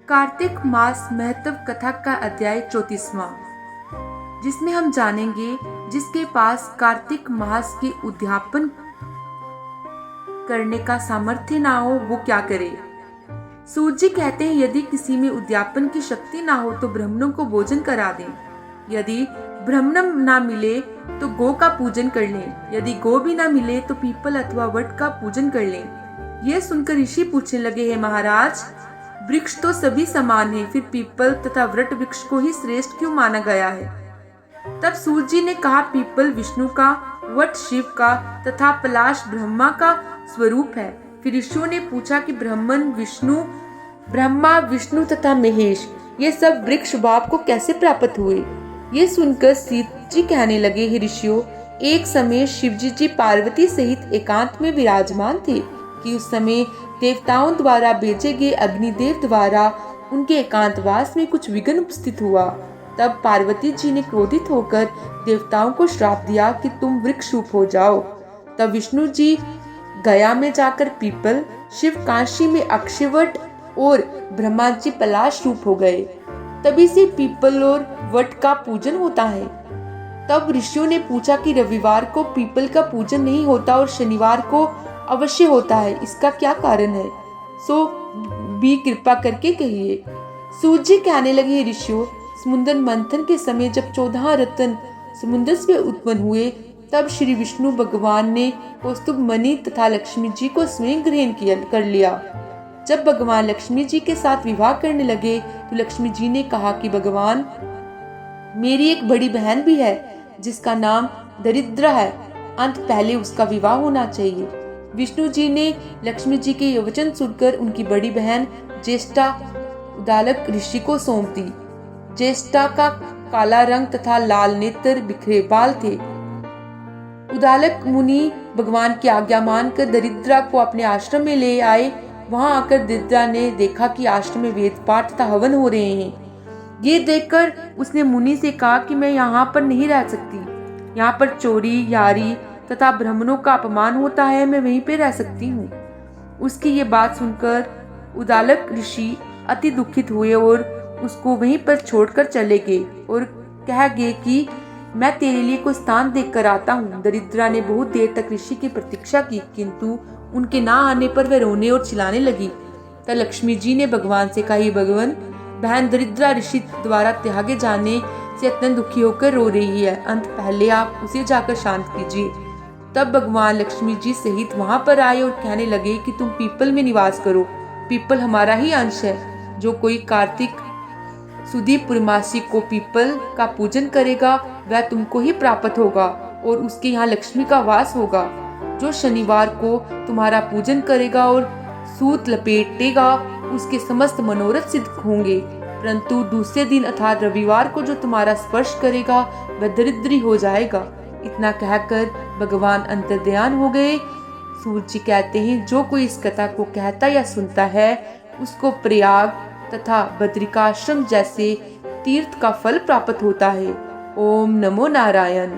कार्तिक मास महत्व कथा का अध्याय 34वां, जिसमें हम जानेंगे जिसके पास कार्तिक मास के उद्यापन करने का सामर्थ्य ना हो वो क्या करे। सूत जी कहते हैं यदि किसी में उद्यापन की शक्ति ना हो तो ब्राह्मणों को भोजन करा दें। यदि ब्राह्मण ना मिले तो गौ का पूजन कर लें। यदि गौ भी ना मिले तो पीपल अथवा वट का पूजन कर लें। यह सुनकर ऋषि पूछने लगे, हैं महाराज, वृक्ष तो सभी समान हैं, फिर पीपल तथा वट वृक्ष को ही श्रेष्ठ क्यों माना गया है। तब सूत जी ने कहा, पीपल विष्णु का, वट शिव का तथा पलाश ब्रह्मा का स्वरूप है। फिर ऋषियों ने पूछा कि ब्रह्मा विष्णु तथा महेश ये सब वृक्ष बाप को कैसे प्राप्त हुए। ये सुनकर सूत जी कहने लगे, हे ऋषियों, एक समय शिवजी जी पार्वती सहित एकांत में विराजमान थे कि उस समय देवताओं द्वारा भेजे गए अग्निदेव द्वारा उनके एकांतवास में कुछ विघ्न उपस्थित हुआ। तब पार्वती जी ने क्रोधित होकर देवताओं को श्राप दिया कि तुम वृक्ष रूप हो जाओ। तब विष्णु जी गया में जाकर पीपल, शिव काशी में अक्षयवट और ब्रह्मा जी पलाश रूप हो गए। तभी से पीपल और वट का पूजन होता है। तब ऋषियों ने पूछा कि रविवार को पीपल का पूजन नहीं होता और शनिवार को अवश्य होता है, इसका क्या कारण है, सो भी कृपा करके कहिए। सूत जी कहने लगे, ऋषियों, समुद्र मंथन के समय जब 14 रत्न समुद्र से उत्पन्न हुए तब श्री विष्णु भगवान ने कौस्तुभ मणि तथा लक्ष्मी जी को स्वयं ग्रहण कर लिया। जब भगवान लक्ष्मी जी के साथ विवाह करने लगे तो लक्ष्मी जी ने कहा कि भगवान, मेरी एक बड़ी बहन भी है जिसका नाम दरिद्रा है, अंत पहले उसका विवाह होना चाहिए। विष्णु जी ने लक्ष्मी जी के ये वचन सुनकर उनकी बड़ी बहन ज्येष्ठा उदालक ऋषि को सौंप दी। ज्येष्ठा का काला रंग तथा लाल नेत्र बिखरे बाल थे। उदालक मुनि भगवान की आज्ञा मानकर दरिद्रा को अपने आश्रम में ले आए। वहां आकर दरिद्रा ने देखा कि आश्रम में वेद पाठ तथा हवन हो रहे हैं। ये देखकर उसने मुनि से कहा कि मैं यहाँ पर नहीं रह सकती, यहाँ पर चोरी यारी तथा ब्राह्मणों का अपमान होता है, मैं वहीं पे रह सकती हूँ। उसकी ये बात सुनकर उदालक ऋषि अति दुखित हुए और उसको वहीं पर छोड़कर चले गए और कह गए कि मैं तेरे लिए कोई स्थान देख कर आता हूँ। दरिद्रा ने बहुत देर तक ऋषि की प्रतीक्षा की, किंतु उनके ना आने पर वह रोने और चिल्लाने लगी। तब लक्ष्मी जी ने भगवान से कहा, हे भगवान, बहन दरिद्रा ऋषि द्वारा त्यागे जाने से अत्यंत दुखी होकर रो रही है, अंत पहले आप उसे जाकर शांत कीजिए। तब भगवान लक्ष्मी जी सहित वहां पर आए और कहने लगे कि तुम पीपल में निवास करो, पीपल हमारा ही अंश है। जो कोई कार्तिक सुदी पूर्णमासी को पीपल का पूजन करेगा वह तुमको ही प्राप्त होगा और उसके यहाँ लक्ष्मी का वास होगा। जो शनिवार को तुम्हारा पूजन करेगा और सूत लपेटेगा उसके समस्त मनोरथ सिद्ध होंगे, परंतु दूसरे दिन अर्थात रविवार को जो तुम्हारा स्पर्श करेगा वह दरिद्री हो जाएगा। इतना कहकर भगवान अंतर्ध्यान हो गए। सूत जी कहते हैं, जो कोई इस कथा को कहता या सुनता है उसको प्रयाग तथा बद्रिकाश्रम जैसे तीर्थ का फल प्राप्त होता है। ओम नमो नारायण।